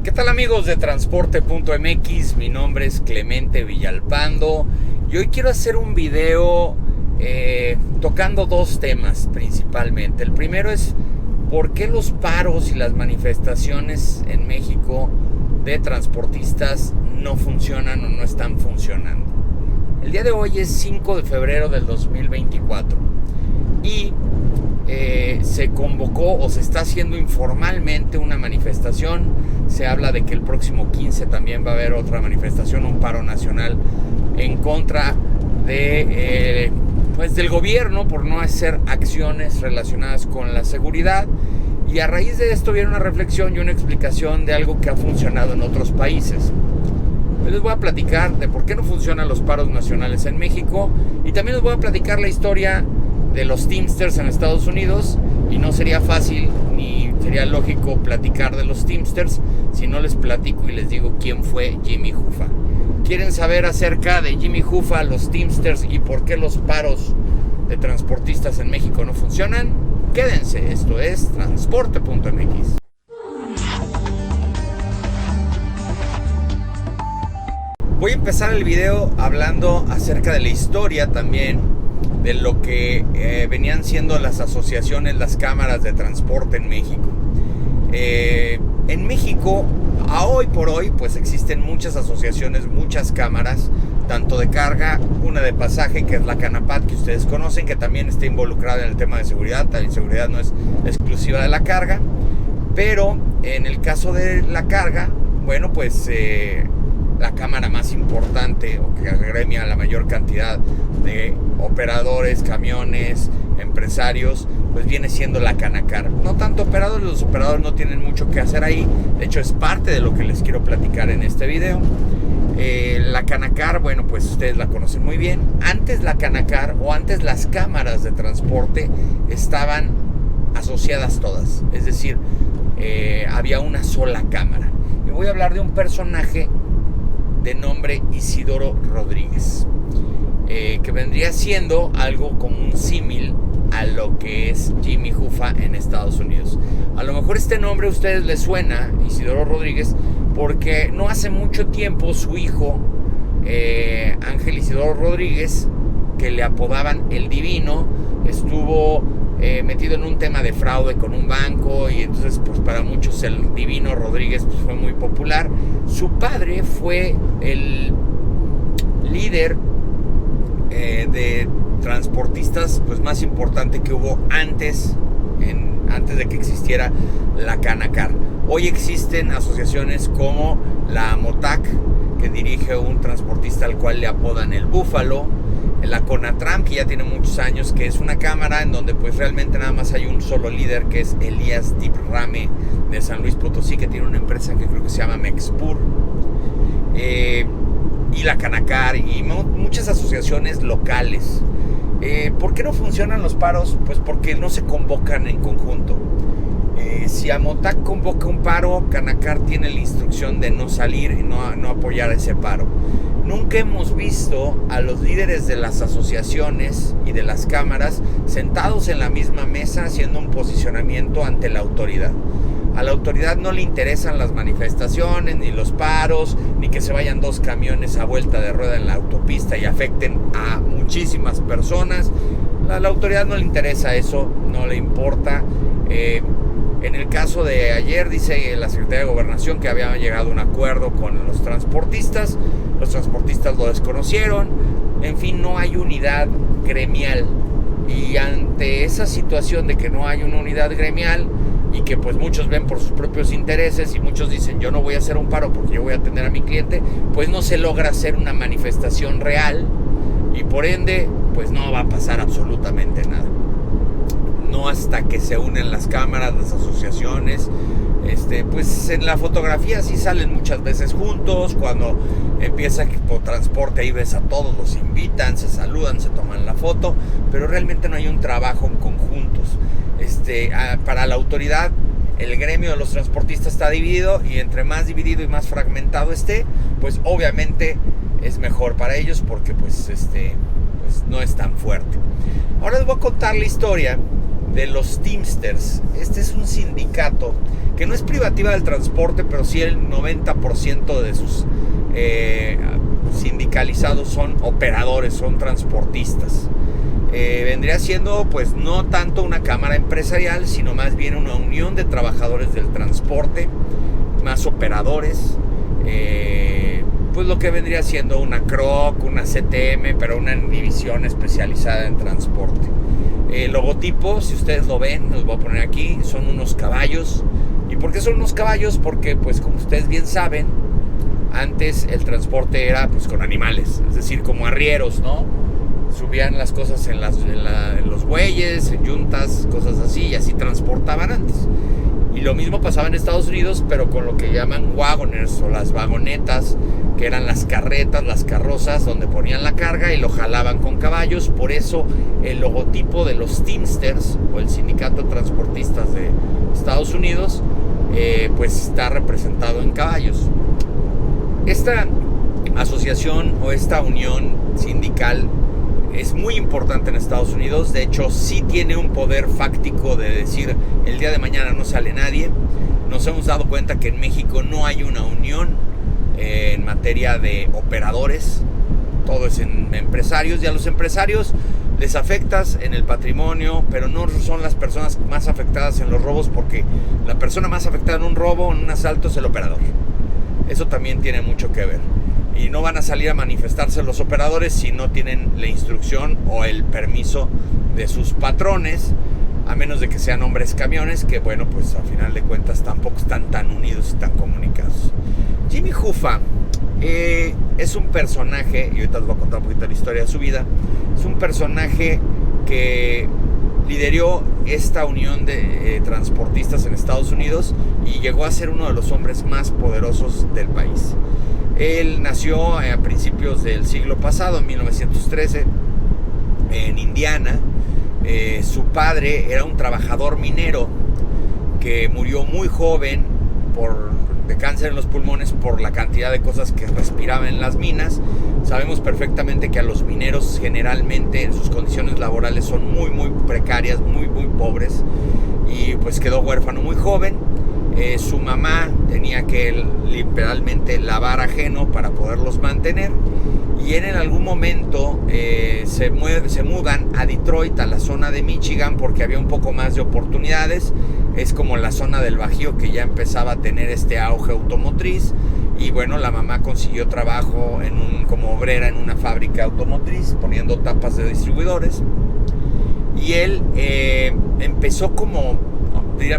¿Qué tal amigos de Transporte.mx? Mi nombre es Clemente Villalpando y hoy quiero hacer un video tocando dos temas principalmente. El primero es por qué los paros y las manifestaciones en México de transportistas no funcionan o no están funcionando. El día de hoy es 5 de febrero del 2024 y se convocó o se está haciendo informalmente una manifestación. Se habla de que el próximo 15 también va a haber otra manifestación, un paro nacional en contra de del gobierno por no hacer acciones relacionadas con la seguridad. Y a raíz de esto viene una reflexión y una explicación de algo que ha funcionado en otros países. Hoy les voy a platicar de por qué no funcionan los paros nacionales en México y también les voy a platicar la historia de los Teamsters en Estados Unidos, y no sería fácil ni sería lógico platicar de los Teamsters si no les platico y les digo quién fue Jimmy Hoffa. ¿Quieren saber acerca de Jimmy Hoffa, los Teamsters y por qué los paros de transportistas en México no funcionan? Quédense, esto es Transporte.mx. Voy a empezar el video hablando acerca de la historia también de lo que venían siendo las asociaciones, las cámaras de transporte en México. En México, a hoy por hoy, pues existen muchas asociaciones, muchas cámaras, tanto de carga, una de pasaje, que es la Canapat, que ustedes conocen, que también está involucrada en el tema de seguridad. La inseguridad no es exclusiva de la carga, pero en el caso de la carga, bueno, pues la cámara más importante o que agremia la mayor cantidad de operadores, camiones, empresarios, pues viene siendo la Canacar. No tanto operadores, los operadores no tienen mucho que hacer ahí. De hecho, es parte de lo que les quiero platicar en este video. La Canacar, bueno, pues ustedes la conocen muy bien. Antes la Canacar o antes las cámaras de transporte estaban asociadas todas. Es decir, había una sola cámara. Y voy a hablar de un personaje de nombre Isidoro Rodríguez, que vendría siendo algo como un símil a lo que es Jimmy Hoffa en Estados Unidos. A lo mejor este nombre a ustedes les suena, Isidoro Rodríguez, porque no hace mucho tiempo su hijo, Ángel Isidoro Rodríguez, que le apodaban El Divino, estuvo metido en un tema de fraude con un banco, y entonces pues para muchos el Divino Rodríguez pues fue muy popular. Su padre fue el líder de transportistas pues más importante que hubo antes de que existiera la Canacar. Hoy existen asociaciones como la AMOTAC, que dirige un transportista al cual le apodan el Búfalo, la CONATRAM, que ya tiene muchos años, que es una cámara en donde pues realmente nada más hay un solo líder, que es Elías Diprame de San Luis Potosí, que tiene una empresa que creo que se llama Mexpur, y la Canacar y muchas asociaciones locales. ¿Por qué no funcionan los paros? Pues porque no se convocan en conjunto. Si AMOTAC convoca un paro, Canacar tiene la instrucción de no salir y no apoyar ese paro. Nunca hemos visto a los líderes de las asociaciones y de las cámaras sentados en la misma mesa haciendo un posicionamiento ante la autoridad. A la autoridad no le interesan las manifestaciones, ni los paros, ni que se vayan dos camiones a vuelta de rueda en la autopista y afecten a muchísimas personas. A la autoridad no le interesa eso, no le importa. En el caso de ayer, dice la Secretaría de Gobernación que había llegado a un acuerdo con los transportistas lo desconocieron. En fin, no hay unidad gremial, y ante esa situación de que no hay una unidad gremial y que pues muchos ven por sus propios intereses y muchos dicen yo no voy a hacer un paro porque yo voy a atender a mi cliente, pues no se logra hacer una manifestación real y por ende pues no va a pasar absolutamente nada. No hasta que se unen las cámaras, las asociaciones, pues en la fotografía sí salen muchas veces juntos. Cuando empieza Equipo Transporte, ahí ves a todos, los invitan, se saludan, se toman la foto, pero realmente no hay un trabajo en conjuntos. Para la autoridad, el gremio de los transportistas está dividido, y entre más dividido y más fragmentado esté, pues obviamente es mejor para ellos, porque pues no es tan fuerte. Ahora les voy a contar la historia de los Teamsters. Este es un sindicato que no es privativa del transporte, pero sí el 90% de sus sindicalizados son operadores, son transportistas. Vendría siendo pues no tanto una cámara empresarial, sino más bien una unión de trabajadores del transporte, más operadores, pues lo que vendría siendo una CROC, una CTM, pero una división especializada en transporte. El logotipo, si ustedes lo ven, los voy a poner aquí, son unos caballos. ¿Y por qué son unos caballos? Porque pues como ustedes bien saben, antes el transporte era pues con animales, es decir, como arrieros, ¿no? Subían las cosas en los bueyes, en yuntas, cosas así, y así transportaban antes. Y lo mismo pasaba en Estados Unidos, pero con lo que llaman wagoners o las vagonetas, que eran las carretas, las carrozas, donde ponían la carga y lo jalaban con caballos. Por eso el logotipo de los Teamsters, o el Sindicato de Transportistas de Estados Unidos, pues está representado en caballos. Esta asociación o esta unión sindical es muy importante en Estados Unidos. De hecho, sí tiene un poder fáctico de decir el día de mañana no sale nadie. Nos hemos dado cuenta que en México no hay una unión en materia de operadores. Todo es en empresarios, y a los empresarios les afectas en el patrimonio, pero no son las personas más afectadas en los robos, porque la persona más afectada en un robo, en un asalto, es el operador. Eso también tiene mucho que ver. Y no van a salir a manifestarse los operadores si no tienen la instrucción o el permiso de sus patrones, a menos de que sean hombres camiones, que bueno, pues a final de cuentas tampoco están tan unidos y tan comunicados. Jimmy Hoffa es un personaje, y ahorita les voy a contar un poquito la historia de su vida. Es un personaje que lideró esta unión de transportistas en Estados Unidos y llegó a ser uno de los hombres más poderosos del país. Él nació a principios del siglo pasado, en 1913, en Indiana. Su padre era un trabajador minero que murió muy joven de cáncer en los pulmones por la cantidad de cosas que respiraba en las minas. Sabemos perfectamente que a los mineros generalmente sus condiciones laborales son muy precarias, muy pobres, y pues quedó huérfano muy joven. Su mamá tenía que literalmente lavar ajeno para poderlos mantener, y en algún momento se mudan a Detroit, a la zona de Michigan, porque había un poco más de oportunidades. Es como la zona del Bajío que ya empezaba a tener este auge automotriz, y bueno, la mamá consiguió trabajo como obrera en una fábrica automotriz poniendo tapas de distribuidores, y él empezó como,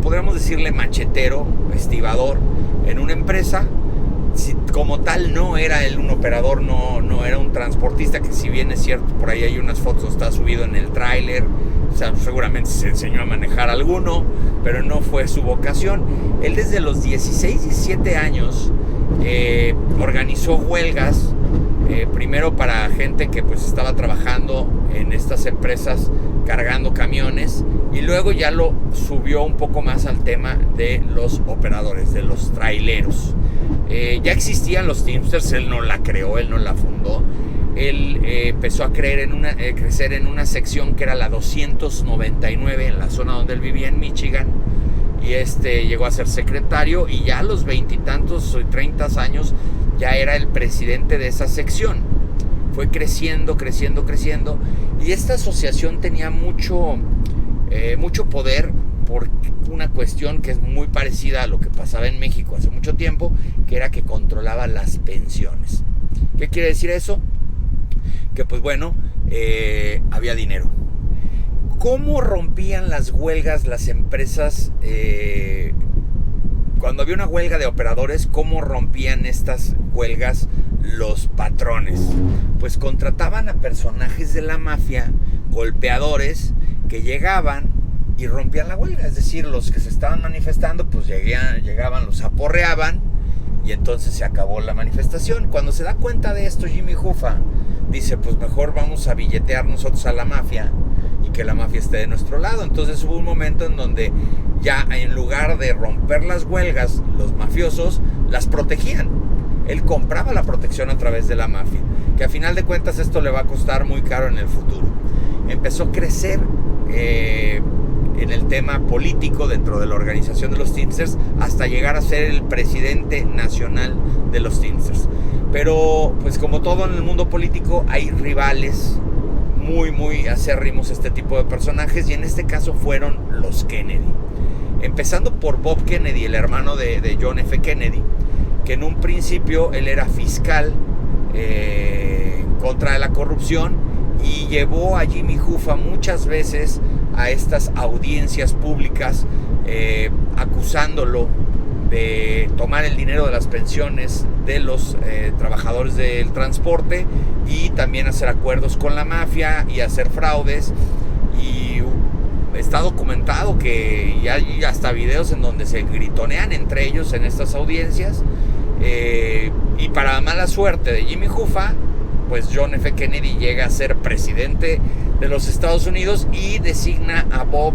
podríamos decirle, machetero, estibador en una empresa. Como tal no era él un operador, no era un transportista, que si bien es cierto, por ahí hay unas fotos, está subido en el tráiler, o sea, seguramente se enseñó a manejar alguno, pero no fue su vocación. Él desde los 16, 17 años organizó huelgas, primero para gente que pues estaba trabajando en estas empresas cargando camiones, y luego ya lo subió un poco más al tema de los operadores, de los traileros. Ya existían los Teamsters, él no la creó, él no la fundó. Él empezó a crecer en una sección que era la 299, en la zona donde él vivía en Michigan, y llegó a ser secretario, y ya a los 20 y tantos, 30 años, ya era el presidente de esa sección. Fue creciendo, y esta asociación tenía mucho poder, por una cuestión que es muy parecida a lo que pasaba en México hace mucho tiempo, que era que controlaba las pensiones. ¿Qué quiere decir eso? Que pues bueno, había dinero. ¿Cómo rompían las huelgas las empresas? Cuando había una huelga de operadores, ¿cómo rompían estas huelgas los patrones? Pues contrataban a personajes de la mafia, golpeadores, que llegaban y rompían la huelga. Es decir, los que se estaban manifestando, pues llegaban, los aporreaban, y entonces se acabó la manifestación. Cuando se da cuenta de esto, Jimmy Hoffa dice, pues mejor vamos a billetear nosotros a la mafia, y que la mafia esté de nuestro lado. Entonces hubo un momento en donde ya, en lugar de romper las huelgas, los mafiosos las protegían. Él compraba la protección a través de la mafia, que a final de cuentas esto le va a costar muy caro en el futuro. Empezó a crecer en el tema político dentro de la organización de los Teamsters, hasta llegar a ser el presidente nacional de los Teamsters. Pero pues como todo en el mundo político hay rivales muy acérrimos, este tipo de personajes, y en este caso fueron los Kennedy. Empezando por Bob Kennedy, el hermano de John F. Kennedy, que en un principio él era fiscal contra la corrupción y llevó a Jimmy Hoffa muchas veces a estas audiencias públicas acusándolo de tomar el dinero de las pensiones de los trabajadores del transporte y también hacer acuerdos con la mafia y hacer fraudes. Y está documentado que ya hay hasta videos en donde se gritonean entre ellos en estas audiencias. Y para mala suerte de Jimmy Hoffa, pues John F. Kennedy llega a ser presidente de los Estados Unidos y designa a Bob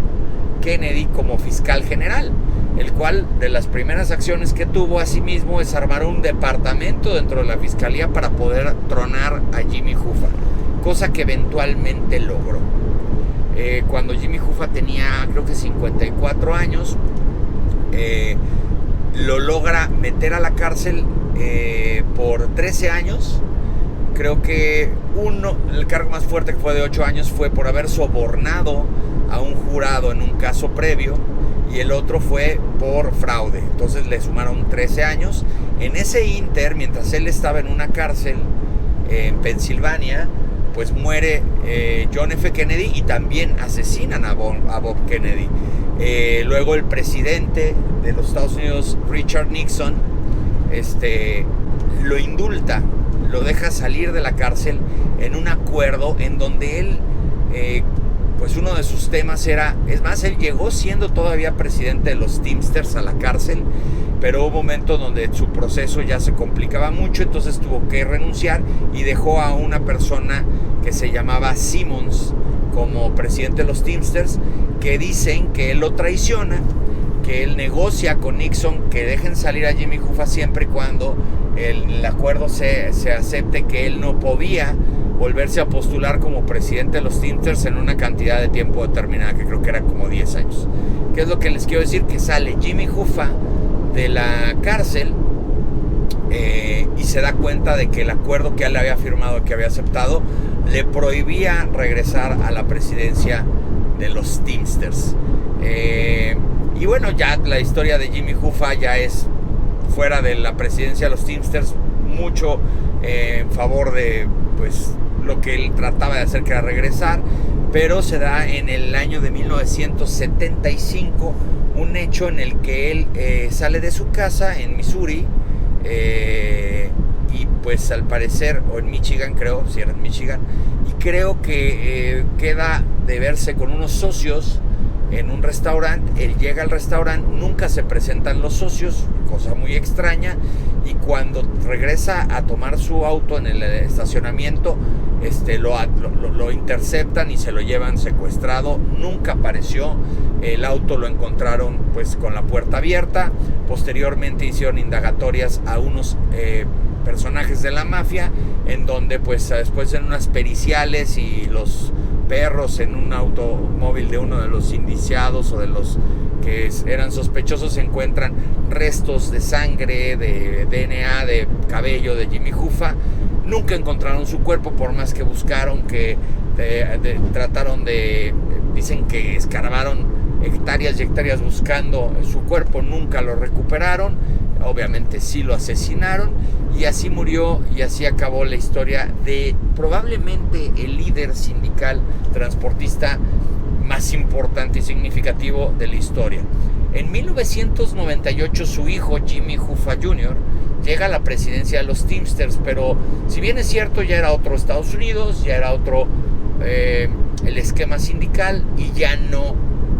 Kennedy como fiscal general, el cual de las primeras acciones que tuvo asimismo es armar un departamento dentro de la fiscalía para poder tronar a Jimmy Hoffa, cosa que eventualmente logró. Cuando Jimmy Hoffa tenía creo que 54 años, lo logra meter a la cárcel por 13 años. Creo que el cargo más fuerte, que fue de 8 años, fue por haber sobornado a un jurado en un caso previo, y el otro fue por fraude. Entonces le sumaron 13 años. En ese inter, mientras él estaba en una cárcel en Pensilvania, pues muere John F. Kennedy y también asesinan a Bob Kennedy. Luego el presidente de los Estados Unidos, Richard Nixon, lo indulta, lo deja salir de la cárcel en un acuerdo en donde él, pues uno de sus temas era, es más, él llegó siendo todavía presidente de los Teamsters a la cárcel, pero hubo un momento donde su proceso ya se complicaba mucho, entonces tuvo que renunciar y dejó a una persona que se llamaba Simmons como presidente de los Teamsters, que dicen que él lo traiciona, que él negocia con Nixon que dejen salir a Jimmy Hoffa siempre y cuando el acuerdo se acepte que él no podía volverse a postular como presidente de los Teamsters en una cantidad de tiempo determinada, que creo que era como 10 años. ¿Qué es lo que les quiero decir? Que sale Jimmy Hoffa de la cárcel y se da cuenta de que el acuerdo que él había firmado, que había aceptado, le prohibía regresar a la presidencia de los Teamsters. Y bueno, ya la historia de Jimmy Hoffa ya es fuera de la presidencia de los Teamsters, mucho en favor de pues lo que él trataba de hacer, que era regresar. Pero se da en el año de 1975 un hecho en el que él sale de su casa en Missouri y pues al parecer, o en Michigan creo, si era en Michigan, y creo que queda de verse con unos socios en un restaurante. Él llega al restaurante, nunca se presentan los socios, cosa muy extraña, y cuando regresa a tomar su auto en el estacionamiento, lo interceptan y se lo llevan secuestrado. Nunca apareció, el auto lo encontraron pues con la puerta abierta. Posteriormente hicieron indagatorias a unos personajes de la mafia, en donde pues después en unas periciales y los perros en un automóvil de uno de los indiciados o de los que eran sospechosos, se encuentran restos de sangre, de DNA, de cabello de Jimmy Hoffa. Nunca encontraron su cuerpo, por más que buscaron, que dicen que escarbaron hectáreas y hectáreas buscando su cuerpo, nunca lo recuperaron. Obviamente sí lo asesinaron, y así murió, y así acabó la historia de probablemente el líder sindical transportista más importante y significativo de la historia. En 1998 su hijo Jimmy Hoffa Jr. llega a la presidencia de los Teamsters, pero si bien es cierto, ya era otro Estados Unidos, ya era otro el esquema sindical, y ya no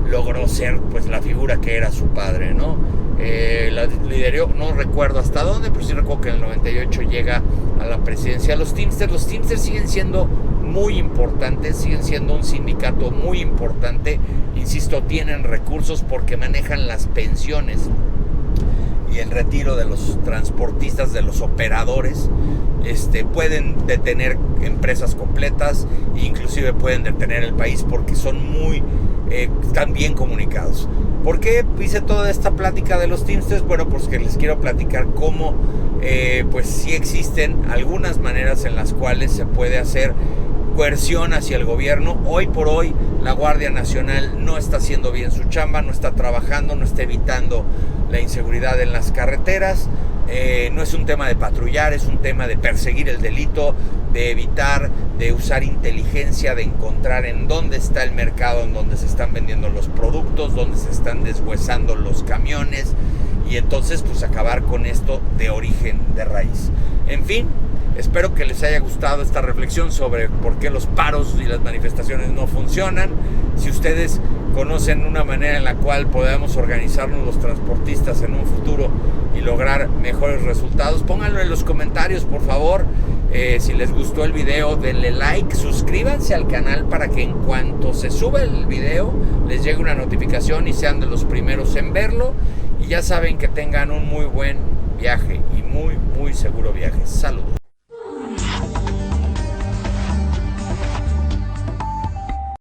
logró ser pues la figura que era su padre, ¿no? La lideró, no recuerdo hasta dónde, pero sí recuerdo que en el 98 llega a la presidencia de los Teamsters. Los Teamsters siguen siendo muy importantes, siguen siendo un sindicato muy importante. Insisto, tienen recursos porque manejan las pensiones y el retiro de los transportistas, de los operadores. Pueden detener empresas completas, inclusive pueden detener el país, porque son muy están bien comunicados. ¿Por qué hice toda esta plática de los Teamsters? Bueno, pues que les quiero platicar cómo pues sí existen algunas maneras en las cuales se puede hacer coerción hacia el gobierno. Hoy por hoy la Guardia Nacional no está haciendo bien su chamba, no está trabajando, no está evitando la inseguridad en las carreteras. No es un tema de patrullar, es un tema de perseguir el delito, de evitar, de usar inteligencia, de encontrar en dónde está el mercado, en dónde se están vendiendo los productos, dónde se están deshuesando los camiones, y entonces pues acabar con esto de origen, de raíz. En fin, espero que les haya gustado esta reflexión sobre por qué los paros y las manifestaciones no funcionan. Si ustedes conocen una manera en la cual podamos organizarnos los transportistas en un futuro y lograr mejores resultados, pónganlo en los comentarios, por favor. Si les gustó el video, denle like, suscríbanse al canal para que en cuanto se suba el video les llegue una notificación y sean de los primeros en verlo. Y ya saben, que tengan un muy buen viaje y muy seguro viaje. Saludos.